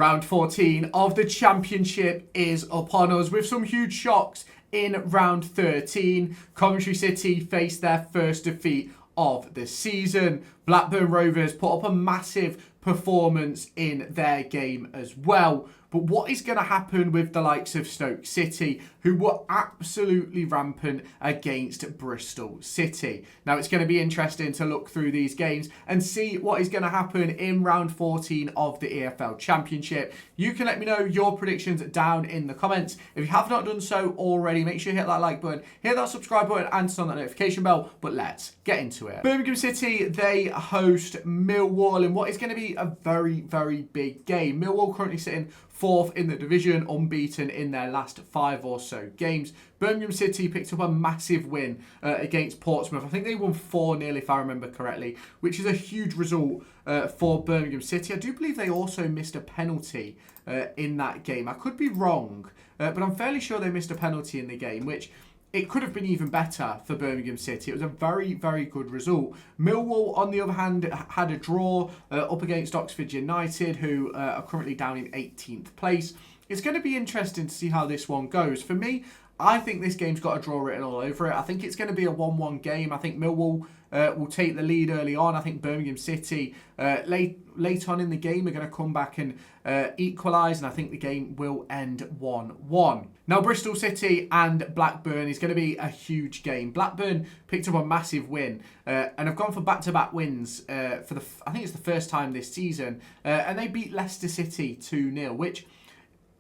Round 14 of the Championship is upon us with some huge shocks in round 13. Coventry City faced their first defeat of the season. Blackburn Rovers put up a massive performance in their game as well. But what is going to happen with the likes of Stoke City, who were absolutely rampant against Bristol City? Now, it's going to be interesting to look through these games and see what is going to happen in round 14 of the EFL Championship. You can let me know your predictions down in the comments. If you have not done so already, make sure you hit that like button, hit that subscribe button, and turn on that notification bell. But let's get into it. Birmingham City, they host Millwall in what is going to be a very, very big game. Millwall currently sitting fourth in the division, unbeaten in their last 5 or so games. Birmingham City picked up a massive win against Portsmouth. I think they won 4-0 if I remember correctly, which is a huge result for Birmingham City. I do believe they also missed a penalty in that game. I could be wrong, but I'm fairly sure they missed a penalty in the game, which it could have been even better for Birmingham City. It was a very, very good result. Millwall, on the other hand, had a draw up against Oxford United, who are currently down in 18th place. It's going to be interesting to see how this one goes. For me, I think this game's got a draw written all over it. I think it's going to be a 1-1 game. I think Millwall will take the lead early on. I think Birmingham City, late on in the game, are going to come back and equalise, and I think the game will end 1-1. Now, Bristol City and Blackburn is going to be a huge game. Blackburn picked up a massive win and have gone for back-to-back wins for I think it's the first time this season, and they beat Leicester City 2-0, which,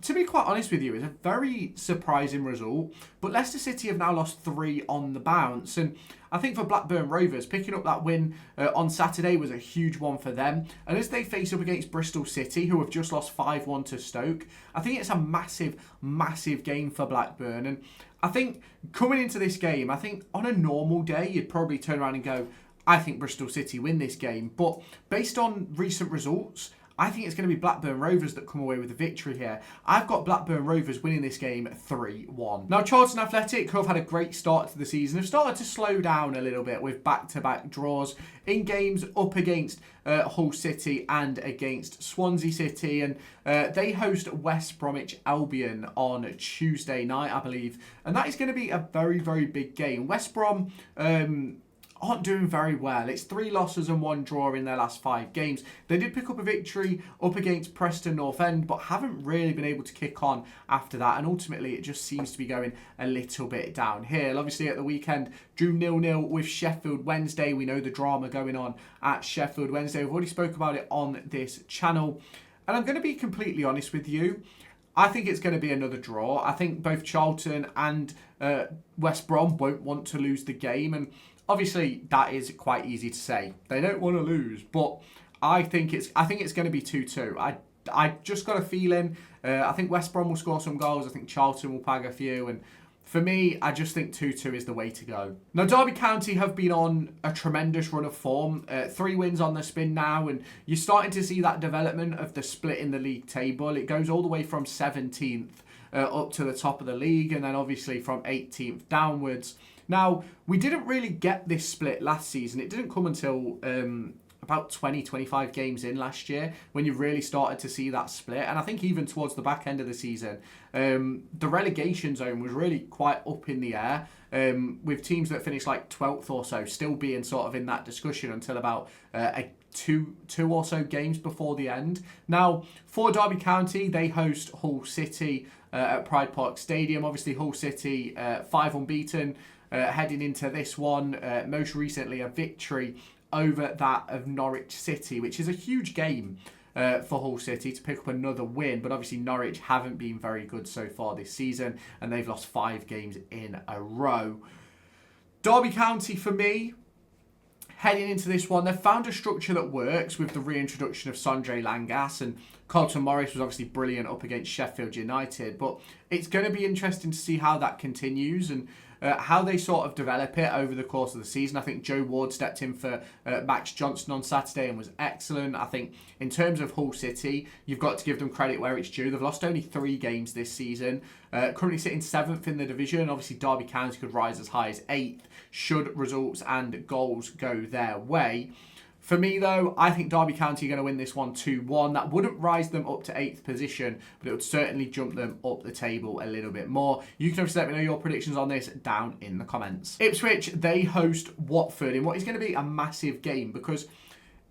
to be quite honest with you, is a very surprising result. But Leicester City have now lost 3 on the bounce. And I think for Blackburn Rovers, picking up that win on Saturday was a huge one for them. And as they face up against Bristol City, who have just lost 5-1 to Stoke, I think it's a massive, massive game for Blackburn. And I think coming into this game, I think on a normal day, you'd probably turn around and go, I think Bristol City win this game. But based on recent results, I think it's going to be Blackburn Rovers that come away with the victory here. I've got Blackburn Rovers winning this game 3-1. Now, Charlton Athletic, who have had a great start to the season, have started to slow down a little bit with back-to-back draws in games up against Hull City and against Swansea City. And they host West Bromwich Albion on Tuesday night, I believe. And that is going to be a very, very big game. West Brom aren't doing very well. It's 3 losses and 1 draw in their last 5 games. They did pick up a victory up against Preston North End, but haven't really been able to kick on after that. And ultimately, it just seems to be going a little bit downhill. Obviously, at the weekend, drew 0-0 with Sheffield Wednesday. We know the drama going on at Sheffield Wednesday. We've already spoke about it on this channel. And I'm going to be completely honest with you. I think it's going to be another draw. I think both Charlton and West Brom won't want to lose the game. And obviously, that is quite easy to say. They don't want to lose, but I think it's going to be 2-2. I just got a feeling. I think West Brom will score some goals. I think Charlton will bag a few, and for me, I just think 2-2 is the way to go. Now, Derby County have been on a tremendous run of form. 3 wins on the spin now, and you're starting to see that development of the split in the league table. It goes all the way from 17th up to the top of the league, and then obviously from 18th downwards. Now, we didn't really get this split last season. It didn't come until about 20-25 games in last year when you really started to see that split. And I think even towards the back end of the season, the relegation zone was really quite up in the air, with teams that finished like 12th or so still being sort of in that discussion until about two or so games before the end. Now, for Derby County, they host Hull City at Pride Park Stadium. Obviously, Hull City 5 unbeaten. Heading into this one, most recently a victory over that of Norwich City, which is a huge game for Hull City to pick up another win. But obviously Norwich haven't been very good so far this season, and they've lost 5 games in a row. Derby County, for me, heading into this one, they've found a structure that works with the reintroduction of Sondre Langas, and Carlton Morris was obviously brilliant up against Sheffield United. But it's going to be interesting to see how that continues and how they sort of develop it over the course of the season. I think Joe Ward stepped in for Max Johnston on Saturday and was excellent. I think in terms of Hull City, you've got to give them credit where it's due. They've lost only 3 games this season, currently sitting 7th in the division. Obviously, Derby County could rise as high as 8th should results and goals go their way. For me, though, I think Derby County are going to win this one 2-1. That wouldn't rise them up to 8th position, but it would certainly jump them up the table a little bit more. You can obviously let me know your predictions on this down in the comments. Ipswich, they host Watford in what is going to be a massive game, because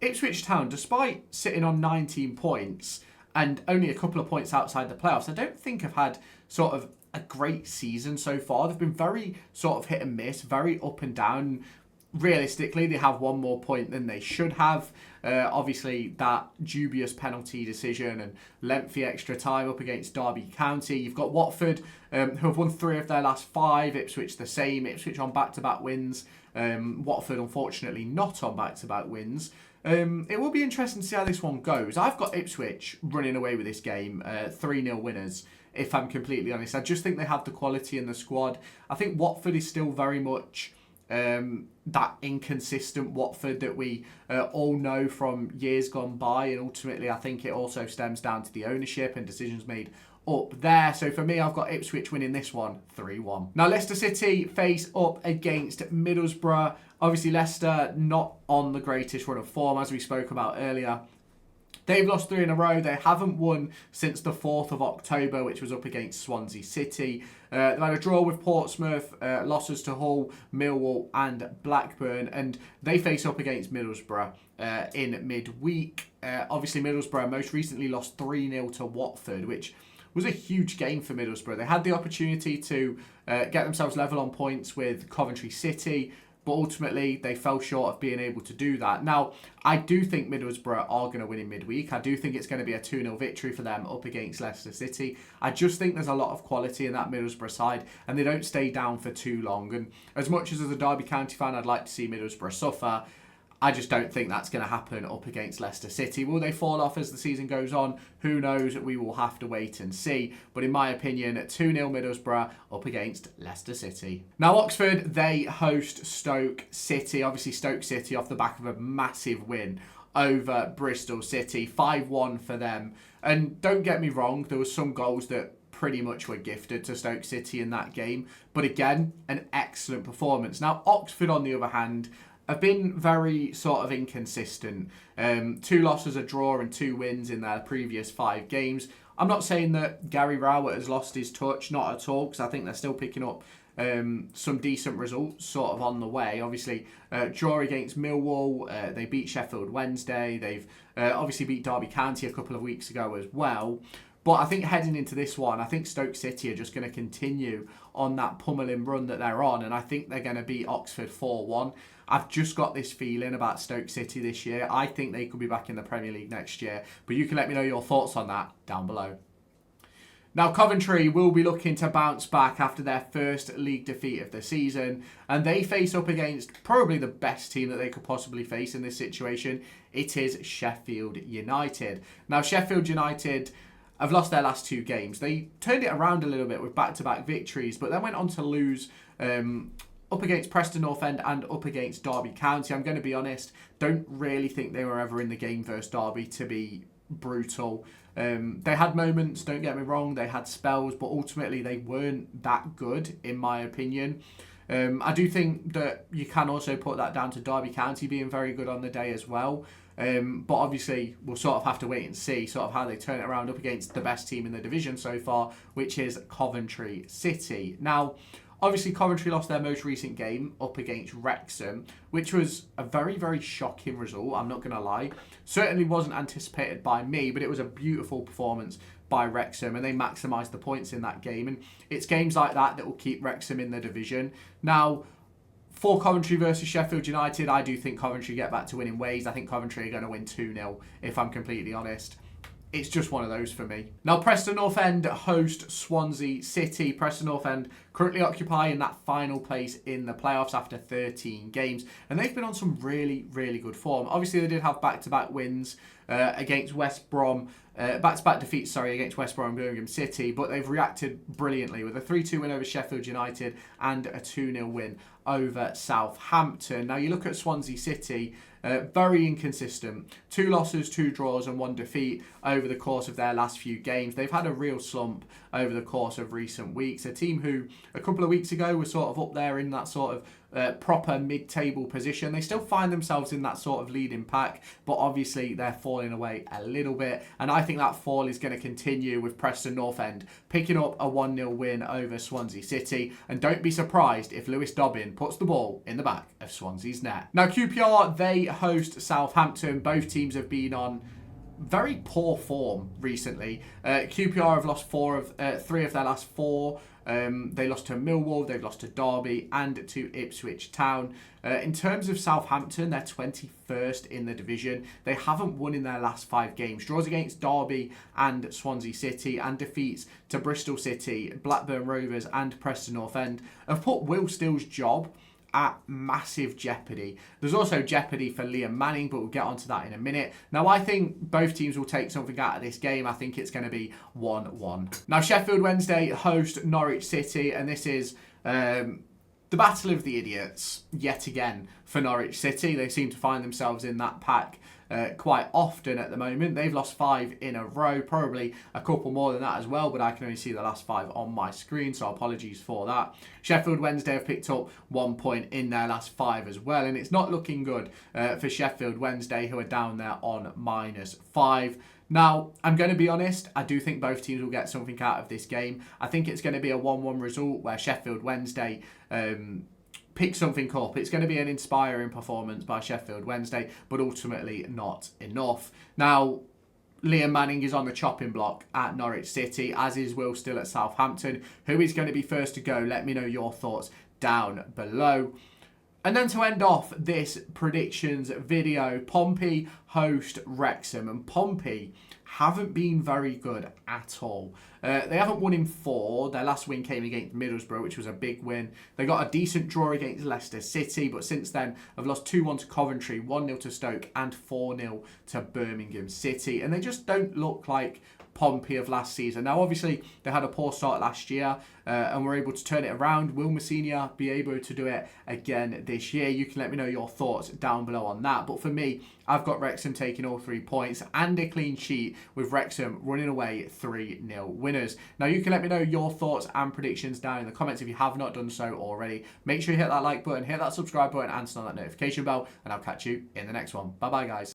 Ipswich Town, despite sitting on 19 points and only a couple of points outside the playoffs, I don't think have had sort of a great season so far. They've been very sort of hit and miss, very up and down. Realistically, they have one more point than they should have. Obviously, that dubious penalty decision and lengthy extra time up against Derby County. You've got Watford, who have won 3 of their last 5. Ipswich the same. Ipswich on back-to-back wins. Watford, unfortunately, not on back-to-back wins. It will be interesting to see how this one goes. I've got Ipswich running away with this game, 3-0 winners, if I'm completely honest. I just think they have the quality in the squad. I think Watford is still very much that inconsistent Watford that we all know from years gone by, and ultimately I think it also stems down to the ownership and decisions made up there. So for me, I've got Ipswich winning this one 3-1. Now Leicester City face up against Middlesbrough. Obviously Leicester not on the greatest run of form, as we spoke about earlier. They've lost 3 in a row. They haven't won since the 4th of October, which was up against Swansea City. They've had a draw with Portsmouth, losses to Hull, Millwall and Blackburn, and they face up against Middlesbrough in midweek. Obviously, Middlesbrough most recently lost 3-0 to Watford, which was a huge game for Middlesbrough. They had the opportunity to get themselves level on points with Coventry City, but ultimately they fell short of being able to do that. Now, I do think Middlesbrough are going to win in midweek. I do think it's going to be a 2-0 victory for them up against Leicester City. I just think there's a lot of quality in that Middlesbrough side, and they don't stay down for too long. And as much as a Derby County fan, I'd like to see Middlesbrough suffer, I just don't think that's going to happen up against Leicester City. Will they fall off as the season goes on? Who knows? We will have to wait and see. But in my opinion, 2-0 Middlesbrough up against Leicester City. Now, Oxford, they host Stoke City. Obviously, Stoke City off the back of a massive win over Bristol City. 5-1 for them. And don't get me wrong, there were some goals that pretty much were gifted to Stoke City in that game. But again, an excellent performance. Now, Oxford, on the other hand, have been very sort of inconsistent. 2 losses, a draw and 2 wins in their previous 5 games. I'm not saying that Gary Rowett has lost his touch, not at all, because I think they're still picking up some decent results sort of on the way. Obviously, draw against Millwall, they beat Sheffield Wednesday, they've obviously beat Derby County a couple of weeks ago as well. But I think heading into this one, I think Stoke City are just going to continue on that pummeling run that they're on, and I think they're going to beat Oxford 4-1. I've just got this feeling about Stoke City this year. I think they could be back in the Premier League next year, but you can let me know your thoughts on that down below. Now, Coventry will be looking to bounce back after their first league defeat of the season, and they face up against probably the best team that they could possibly face in this situation. It is Sheffield United. Now, Sheffield United have lost their last 2 games. They turned it around a little bit with back-to-back victories, but then went on to lose up against Preston North End and up against Derby County. I'm going to be honest, don't really think they were ever in the game versus Derby, to be brutal. They had moments, don't get me wrong, they had spells, but ultimately they weren't that good, in my opinion. I do think that you can also put that down to Derby County being very good on the day as well. But obviously, we'll sort of have to wait and see sort of how they turn it around up against the best team in the division so far, which is Coventry City. Now, obviously, Coventry lost their most recent game up against Wrexham, which was a very, very shocking result, I'm not going to lie. Certainly wasn't anticipated by me, but it was a beautiful performance by Wrexham, and they maximised the points in that game. And it's games like that that will keep Wrexham in the division. Now, for Coventry versus Sheffield United, I do think Coventry get back to winning ways. I think Coventry are going to win 2-0, if I'm completely honest. It's just one of those for me. Now, Preston North End host Swansea City. Preston North End currently occupying that final place in the playoffs after 13 games. And they've been on some really, really good form. Obviously, they did have back-to-back wins against West Brom. Back-to-back defeats, against West Brom and Birmingham City. But they've reacted brilliantly with a 3-2 win over Sheffield United and a 2-0 win over Southampton. Now, you look at Swansea City, very inconsistent. 2 losses, 2 draws and 1 defeat over the course of their last few games. They've had a real slump over the course of recent weeks. A team who, a couple of weeks ago, was sort of up there in that sort of proper mid-table position. They still find themselves in that sort of leading pack, but obviously they're falling away a little bit. And I think that fall is going to continue with Preston North End picking up a 1-0 win over Swansea City. And don't be surprised if Lewis Dobbin puts the ball in the back of Swansea's net. Now, QPR, they host Southampton. Both teams have been on very poor form recently. QPR have lost 3 of their last 4. They lost to Millwall, they've lost to Derby and to Ipswich Town. In terms of Southampton, they're 21st in the division. They haven't won in their last 5 games. Draws against Derby and Swansea City and defeats to Bristol City, Blackburn Rovers and Preston North End have put Will Steele's job at massive jeopardy. There's also jeopardy for Liam Manning, but we'll get onto that in a minute. Now, I think both teams will take something out of this game. I think it's going to be 1-1. Now, Sheffield Wednesday host Norwich City, and this is the battle of the idiots yet again for Norwich City. They seem to find themselves in that pack quite often at the moment. They've lost 5 in a row, probably a couple more than that as well, but I can only see the last 5 on my screen, so apologies for that. Sheffield Wednesday have picked up 1 point in their last 5 as well, and it's not looking good for Sheffield Wednesday, who are down there on -5. Now, I'm going to be honest, I do think both teams will get something out of this game. I think it's going to be a 1-1 result where Sheffield Wednesday pick something up. It's going to be an inspiring performance by Sheffield Wednesday, but ultimately not enough. Now, Liam Manning is on the chopping block at Norwich City, as is Will Steele at Southampton. Who is going to be first to go? Let me know your thoughts down below. And then to end off this predictions video, Pompey host Wrexham, and Pompey haven't been very good at all. They haven't won in 4. Their last win came against Middlesbrough, which was a big win. They got a decent draw against Leicester City, but since then have lost 2-1 to Coventry, 1-0 to Stoke and 4-0 to Birmingham City. And they just don't look like Pompey of last season. Now, obviously, they had a poor start last year and were able to turn it around. Will Messina be able to do it again this year? You can let me know your thoughts down below on that. But for me, I've got Wrexham taking all 3 points and a clean sheet, with Wrexham running away 3-0 winners. Now, you can let me know your thoughts and predictions down in the comments if you have not done so already. Make sure you hit that like button, hit that subscribe button, and turn on that notification bell, and I'll catch you in the next one. Bye-bye, guys.